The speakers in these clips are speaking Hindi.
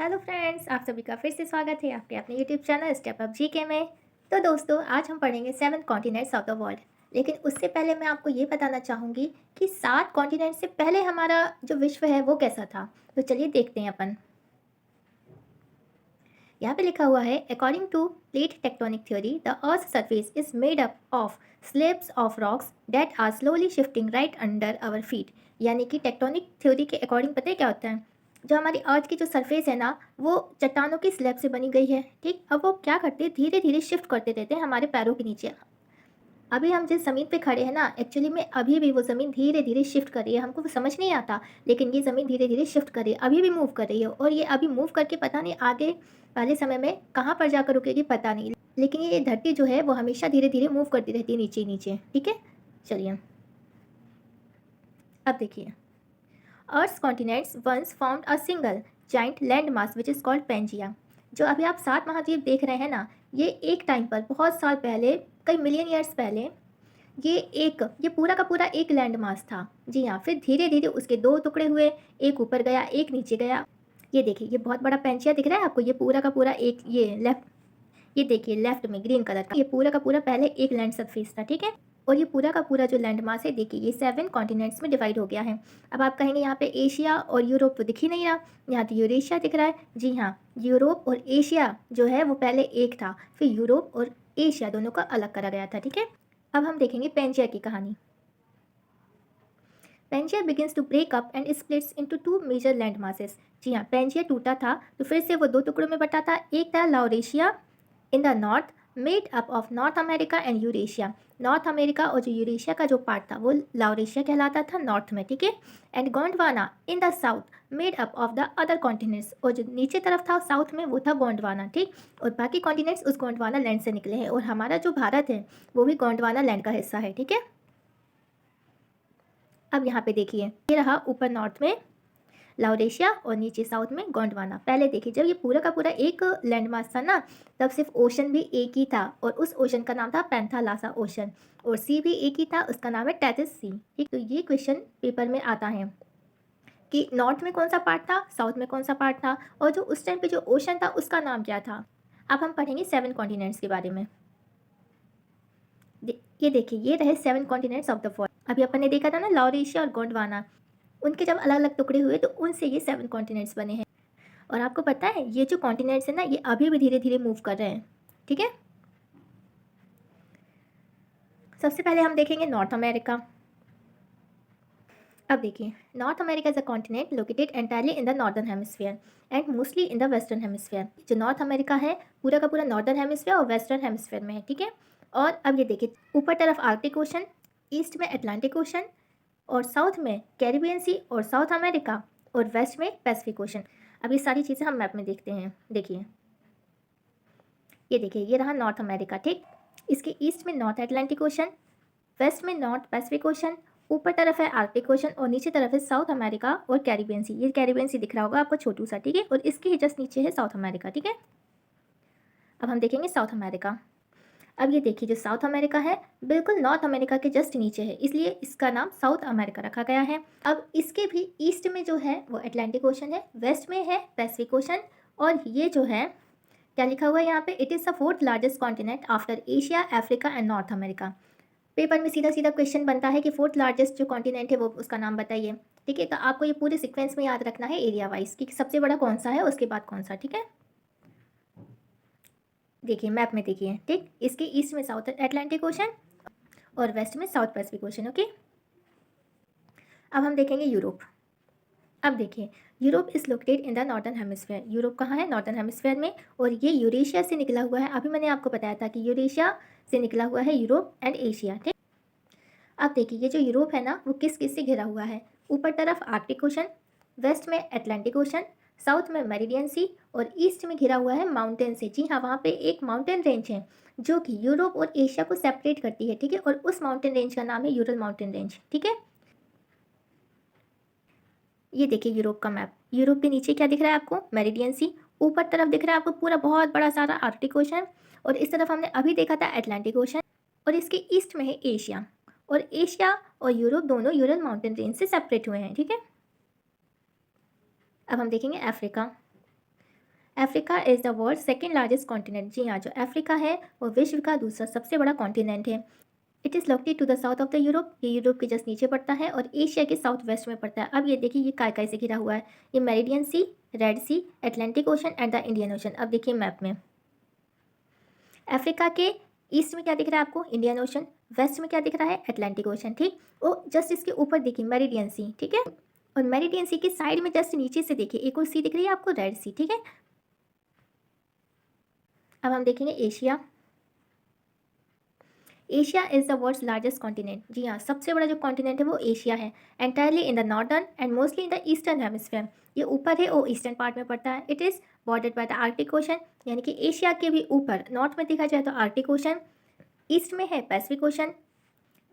हेलो फ्रेंड्स, आप सभी का फिर से स्वागत है आपके अपने YouTube channel step up GK में। तो दोस्तों, आज हम पढ़ेंगे 7 कॉन्टिनेंट्स ऑफ द वर्ल्ड। लेकिन उससे पहले मैं आपको ये बताना चाहूँगी कि 7 कॉन्टिनेंट से पहले हमारा जो विश्व है वो कैसा था। तो चलिए देखते हैं अपन। यहाँ पे लिखा हुआ है, according to plate tectonic theory the earth surface is made up of slabs of rocks that are slowly shifting right under our feet. यानी कि टेक्टोनिक थ्योरी के अकॉर्डिंग पता है क्या होता है, जो हमारी अर्थ की जो सरफेस है ना, वो चट्टानों की स्लैब से बनी गई है। ठीक, अब वो क्या करते हैं, धीरे धीरे शिफ्ट करते रहते हैं हमारे पैरों के नीचे। अभी हम जिस ज़मीन पे खड़े हैं ना, एक्चुअली में अभी भी वो ज़मीन धीरे धीरे शिफ्ट कर रही है। हमको वो समझ नहीं आता, लेकिन ये ज़मीन धीरे धीरे शिफ्ट कर रही है, अभी भी मूव कर रही है। और ये अभी मूव करके पता नहीं आगे वाले समय में कहाँ पर जाकर रुकेगी, पता नहीं। लेकिन ये धरती जो है वो हमेशा धीरे धीरे मूव करती रहती है नीचे नीचे। ठीक है, चलिए अब देखिए। Earth continents once formed a single giant land mass which is called Pangaea. जो अभी आप 7 महाद्वीप देख रहे हैं ना, ये एक टाइम पर बहुत साल पहले, कई मिलियन ईयर्स पहले, ये पूरा का पूरा एक लैंड मास था। जी हाँ, फिर धीरे धीरे उसके 2 टुकड़े हुए, एक ऊपर गया एक नीचे गया। ये देखिए, ये बहुत बड़ा पेंचिया दिख रहा है आपको, ये पूरा का पूरा एक, ये लेफ्ट, ये देखिए लेफ्ट में ग्रीन कलर का, ये पूरा का पूरा पहले एक लैंड सरफेस था। ठीक है, और ये पूरा का पूरा जो लैंड मास है, देखिए ये 7 कॉन्टिनेंट्स में डिवाइड हो गया है। अब आप कहेंगे यहाँ पे एशिया और यूरोप तो दिख ही नहीं रहा, यहाँ तो यूरेशिया दिख रहा है। जी हाँ, यूरोप और एशिया जो है वो पहले एक था, फिर यूरोप और एशिया दोनों का अलग करा गया था। ठीक है, अब हम देखेंगे पेंजिया की कहानी। Pangaea begins to break up and splits into 2 major land masses. जी हाँ, पेंजिया टूटा था तो फिर से वो 2 टुकड़ों में बटा था। एक था Laurasia in the north, made up of North America and Eurasia. North America और जो यूरेशिया का जो पार्ट था वो लाउरेशिया कहलाता था नॉर्थ में। ठीक है, and Gondwana in the south, made up of the other continents. और जो नीचे तरफ था साउथ में वो था गोंडवाना। ठीक, और बाकी कॉन्टिनेंट्स उस गोंडवाना लैंड से निकले हैं, और हमारा जो भारत है वो भी गोंडवाना लैंड का हिस्सा है। ठीक है, अब यहाँ पे देखिए, ये रहा ऊपर नॉर्थ में लाउरेशिया और नीचे साउथ में गोंडवाना। पहले देखिए, जब ये पूरा का पूरा एक लैंड मास था ना, तब सिर्फ ओशन भी एक ही था, और उस ओशन का नाम था पैंथालासा ओशन। और सी भी एक ही था, उसका नाम है टेथिस सी। ठीक, तो ये क्वेश्चन पेपर में आता है कि नॉर्थ में कौन सा पार्ट था, साउथ में कौन सा पार्ट था, और जो उस टाइम पे जो ओशन था उसका नाम क्या था। अब हम पढ़ेंगे 7 कॉन्टिनेंट्स के बारे में। ये देखिए, ये रहे 7 कॉन्टिनेंट्स ऑफ द वर्ल्ड। अभी अपन ने देखा था ना लाउरेशिया और गोंडवाना, उनके जब अलग अलग टुकड़े हुए तो उनसे ये 7 कॉन्टिनेंट्स बने हैं। और आपको पता है, ये जो कॉन्टिनेंट्स है ना, ये अभी भी धीरे धीरे मूव कर रहे हैं। ठीक है, सबसे पहले हम देखेंगे नॉर्थ अमेरिका। अब देखिए, north America is a continent located entirely in the northern hemisphere and mostly in the western hemisphere. जो नॉर्थ अमेरिका है पूरा का पूरा नॉर्दर्न हेमिस्फीयर और वेस्टर्न हेमिस्फीयर में है। ठीक है, और अब ये देखिए, ऊपर तरफ आर्कटिक ओशन, ईस्ट में अटलांटिक ओशन, और साउथ में कैरिबियन सी और साउथ अमेरिका, और वेस्ट में पैसिफिक ओशन। अब ये सारी चीज़ें हम मैप में देखते हैं। देखिए, ये देखिए, ये रहा नॉर्थ अमेरिका। ठीक, इसके ईस्ट में नॉर्थ अटलांटिक ओशन, वेस्ट में नॉर्थ पैसिफिक ओशन, ऊपर तरफ है आर्कटिक ओशन, और नीचे तरफ है साउथ अमेरिका और कैरिबियन सी। ये कैरिबियन सी दिख रहा होगा आपको छोटू सा। ठीक है, और इसके ही जस्ट नीचे है साउथ अमेरिका। ठीक है, अब हम देखेंगे साउथ अमेरिका। अब ये देखिए, जो साउथ अमेरिका है बिल्कुल नॉर्थ अमेरिका के जस्ट नीचे है, इसलिए इसका नाम साउथ अमेरिका रखा गया है। अब इसके भी ईस्ट में जो है वो अटलांटिक ओशन है, वेस्ट में है पैसिफिक ओशन, और ये जो है क्या लिखा हुआ है यहाँ पे, it is the fourth largest continent after Asia, Africa and north America. Paper में सीधा सीधा क्वेश्चन बनता है कि फोर्थ लार्जेस्ट जो कॉन्टिनेंट है वो उसका नाम बताइए। ठीक है, तो आपको ये पूरे सीक्वेंस में याद रखना है एरिया वाइज कि सबसे बड़ा कौन सा है, उसके बाद कौन सा। ठीक है, देखिए मैप में देखिए। ठीक, इसके ईस्ट में साउथ अटलांटिक ओशन और वेस्ट में साउथ पैसिफिक ओशन। ओके, अब हम देखेंगे यूरोप। अब देखिए, Europe is located in the northern hemisphere. Europe कहाँ है, नॉर्दर्न हेमिस्फीयर में, और ये यूरेशिया से निकला हुआ है। अभी मैंने आपको बताया था कि यूरेशिया से निकला हुआ है यूरोप एंड एशिया। ठीक, अब देखिए, ये जो यूरोप है ना, वो किस किस से घिरा हुआ है। ऊपर तरफ आर्कटिक ओशन, वेस्ट में अटलांटिक ओशन, साउथ में मेरिडियन सी, और ईस्ट में घिरा हुआ है माउंटेन से। जी हाँ, वहाँ पे एक माउंटेन रेंज है जो कि यूरोप और एशिया को सेपरेट करती है। ठीक है, और उस माउंटेन रेंज का नाम है यूरल माउंटेन रेंज। ठीक है, ये देखिए यूरोप का मैप। यूरोप के नीचे क्या दिख रहा है आपको, मेरिडियन सी। ऊपर तरफ दिख रहा है आपको पूरा बहुत बड़ा सारा आर्कटिक ओशन, और इस तरफ हमने अभी देखा था अटलांटिक ओशन, और इसके ईस्ट में है एशिया। और एशिया और यूरोप दोनों यूरल माउंटेन रेंज से सेपरेट हुए हैं। ठीक है, अब हम देखेंगे Africa. Africa is the world second largest continent. जी हाँ, जो अफ्रीका है वो विश्व का दूसरा सबसे बड़ा कॉन्टिनेंट है। It is located to the south of the Europe, ये यूरोप के जस्ट नीचे पड़ता है और एशिया के साउथ वेस्ट में पड़ता है। अब ये देखिए ये काय से घिरा हुआ है, ये meridian sea, red sea, Atlantic ocean and the Indian ocean. अब देखिए मैप में अफ्रीका के ईस्ट में क्या दिख रहा है आपको, इंडियन ओशन, वेस्ट में क्या दिख रहा है, अटलांटिक ओशन। ठीक, वो जस्ट इसके ऊपर देखिए मेरिडियन सी, ठीक है, और मेरिडियन सी के साइड में जस्ट नीचे से देखिए एक और सी दिख रही है आपको, रेड सी। ठीक है, अब हम देखेंगे Asia. Asia is the world's largest continent. जी हाँ, सबसे बड़ा जो कॉन्टिनेंट है वो एशिया है। Entirely in the northern and mostly in the eastern hemisphere, ये ऊपर है वो ईस्टर्न पार्ट में पड़ता है। It is bordered by the Arctic Ocean, यानी कि एशिया के भी ऊपर नॉर्थ में देखा जाए तो आर्कटिक ओशन, ईस्ट में है पैसिफिक ओशन,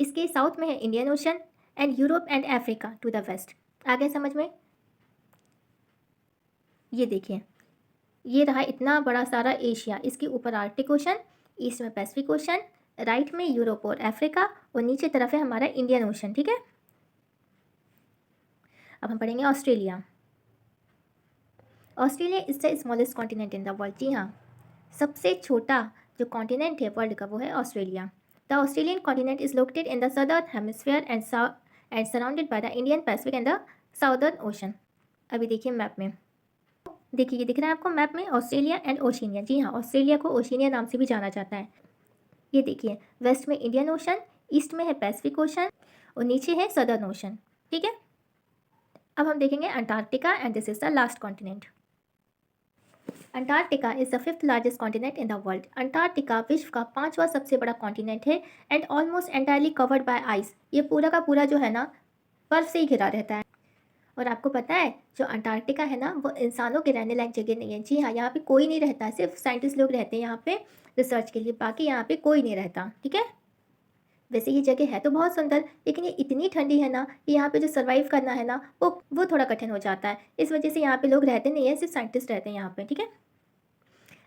इसके साउथ में है Indian Ocean and Europe and Africa to the west. आ गया समझ में? ये देखिए ये रहा इतना बड़ा सारा एशिया, इसके ऊपर आर्कटिक ओशन, ईस्ट में पैसिफिक ओशन, राइट में यूरोप और अफ्रीका और नीचे तरफ है हमारा इंडियन ओशन। ठीक है, अब हम पढ़ेंगे Australia. Australia is the smallest continent in the world. जी हाँ, सबसे छोटा जो कॉन्टिनेंट है वर्ल्ड का वो है Australia. The Australian continent is located in the southern hemisphere and surrounded by the Indian Pacific and the southern ocean. अभी देखिए मैप में, देखिए ये दिख रहा है आपको मैप में ऑस्ट्रेलिया एंड ओशिनिया। जी हाँ, ऑस्ट्रेलिया को ओशिनिया नाम से भी जाना जाता है। ये देखिए वेस्ट में इंडियन ओशन, ईस्ट में है पैसिफिक ओशन और नीचे है सदर्न ओशन। ठीक है, अब हम देखेंगे Antarctica and this is the last continent. Antarctica is the fifth largest continent in the world. Antarctica विश्व का पांचवा सबसे बड़ा कॉन्टिनेंट है and almost entirely covered by ice. ये पूरा का पूरा जो है ना बर्फ से ही घिरा रहता है। और आपको पता है जो अंटार्कटिका है ना वो इंसानों के रहने लायक जगह नहीं है। जी हाँ, यहाँ पे कोई नहीं रहता, सिर्फ साइंटिस्ट लोग रहते हैं यहाँ पे रिसर्च के लिए, बाकी यहाँ पे कोई नहीं रहता। ठीक है, वैसे ये जगह है तो बहुत सुंदर, लेकिन ये इतनी ठंडी है ना कि यहाँ पे जो सर्वाइव करना है ना वो थोड़ा कठिन हो जाता है। इस वजह से यहाँ पे लोग रहते नहीं है, सिर्फ साइंटिस्ट रहते हैं यहाँ पे। ठीक है,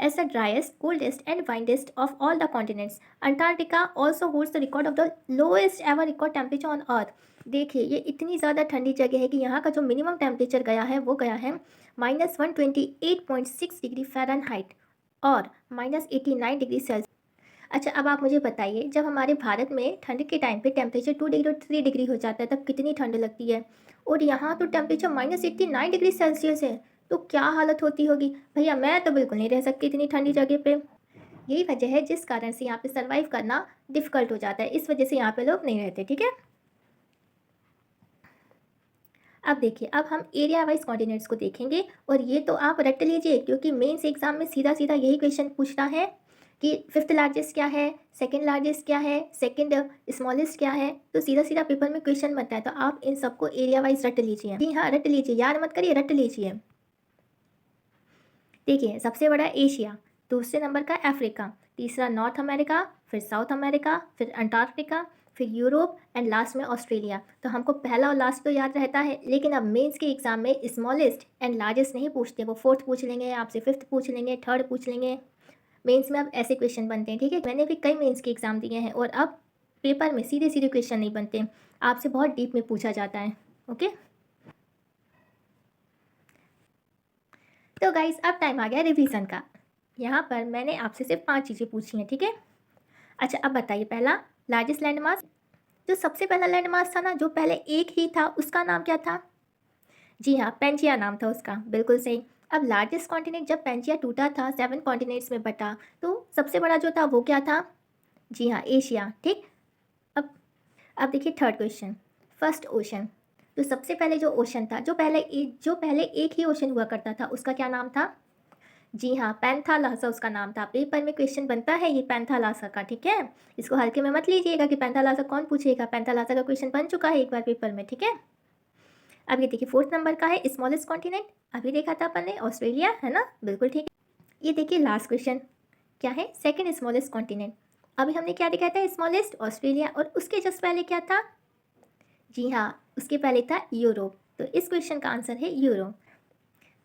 as the driest, coldest and windiest of all the continents, Antarctica also holds the record of the lowest ever record temperature on Earth। देखिए ये इतनी ज़्यादा ठंडी जगह है कि यहाँ का जो मिनिमम टेम्परेचर गया है वो गया है -128.6 डिग्री फ़ारेनहाइट और -89 डिग्री सेल्सियस। अच्छा, अब आप मुझे बताइए जब हमारे भारत में ठंड के टाइम पे टेम्परेचर 2 डिग्री और 3 डिग्री हो जाता है तब कितनी ठंड लगती है, और यहाँ तो टेम्परेचर -89 डिग्री सेल्सियस है, तो क्या हालत होती होगी। भैया मैं तो बिल्कुल नहीं रह सकती इतनी ठंडी जगह पे। यही वजह है जिस कारण से यहाँ पे सर्वाइव करना डिफ़िकल्ट हो जाता है, इस वजह से यहाँ पे लोग नहीं रहते। ठीक है, अब देखिए अब हम एरिया वाइज कॉर्डिनेट्स को देखेंगे और ये तो आप रट लीजिए क्योंकि मेंस एग्जाम में सीधा सीधा यही क्वेश्चन पूछना है कि फिफ्थ लार्जेस्ट क्या है, सेकंड लार्जेस्ट क्या है, सेकंड स्मॉलेस्ट क्या है, तो सीधा सीधा पेपर में क्वेश्चन बनता है। तो आप इन सबको एरिया वाइज रट लीजिए। जी हाँ, रट लीजिए, याद मत करिए, रट लीजिए। देखिए सबसे बड़ा एशिया, दूसरे नंबर का अफ्रीका, तीसरा नॉर्थ अमेरिका, फिर साउथ अमेरिका, फिर अंटार्कटिका, फिर यूरोप एंड लास्ट में ऑस्ट्रेलिया। तो हमको पहला और लास्ट तो याद रहता है, लेकिन अब मेंस के एग्जाम में स्मॉलेस्ट एंड लार्जेस्ट नहीं पूछते, वो फोर्थ पूछ लेंगे आपसे, फिफ्थ पूछ लेंगे, थर्ड पूछ लेंगे। मेंस में अब ऐसे क्वेश्चन बनते हैं। ठीक है, मैंने भी कई मेंस के एग्ज़ाम दिए हैं और अब पेपर में सीधे सीधे क्वेश्चन नहीं बनते, आपसे बहुत डीप में पूछा जाता है। ओके, तो गाइस अब टाइम आ गया रिवीजन का। यहाँ पर मैंने आपसे सिर्फ 5 चीज़ें पूछी हैं। ठीक है, अच्छा अब बताइए, पहला लार्जेस्ट लैंडमास, जो सबसे पहला लैंडमास था ना जो पहले एक ही था उसका नाम क्या था? जी हाँ, पेंजिया नाम था उसका, बिल्कुल सही। अब लार्जेस्ट कॉन्टिनेंट जब पेंजिया टूटा था 7 कॉन्टिनेंट्स में बटा, तो सबसे बड़ा जो था वो क्या था? जी हाँ, एशिया। ठीक, अब अब देखिए थर्ड क्वेश्चन, फर्स्ट ओशन, तो सबसे पहले जो ओशन था जो पहले एक ही ओशन हुआ करता था उसका क्या नाम था? जी हाँ, पैंथालासा उसका नाम था। पेपर में क्वेश्चन बनता है ये पैंथालासा का। ठीक है, इसको हल्के में मत लीजिएगा कि पैंथालासा कौन पूछेगा, पैंथालासा का क्वेश्चन बन चुका है एक बार पेपर में। ठीक है, अब ये देखिए फोर्थ नंबर का है स्मॉलेस्ट कॉन्टिनेंट, अभी देखा था अपन ने ऑस्ट्रेलिया, है ना, बिल्कुल ठीक है। ये देखिए लास्ट क्वेश्चन क्या है, सेकेंड स्मॉलेस्ट कॉन्टिनेंट, अभी हमने क्या दिखाया था, स्मॉलेस्ट ऑस्ट्रेलिया, और उसके जस्ट पहले क्या था? जी हाँ, उसके पहले था यूरोप, तो इस क्वेश्चन का आंसर है यूरोप।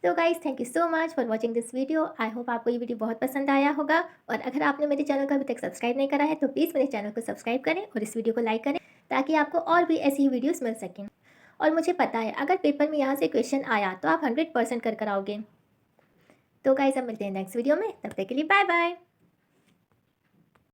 तो guys thank you so much for watching this video. I hope आपको ये वीडियो बहुत पसंद आया होगा, और अगर आपने मेरे चैनल को अभी तक सब्सक्राइब नहीं करा है तो प्लीज़ मेरे चैनल को सब्सक्राइब करें और इस वीडियो को लाइक करें ताकि आपको और भी ऐसी ही वीडियोस मिल सकें। और मुझे पता है अगर पेपर में यहाँ से क्वेश्चन आया तो आप 100% कर कर आओगे। तो गाइस अब मिलते हैं नेक्स्ट वीडियो में, तब तक के लिए बाय बाय।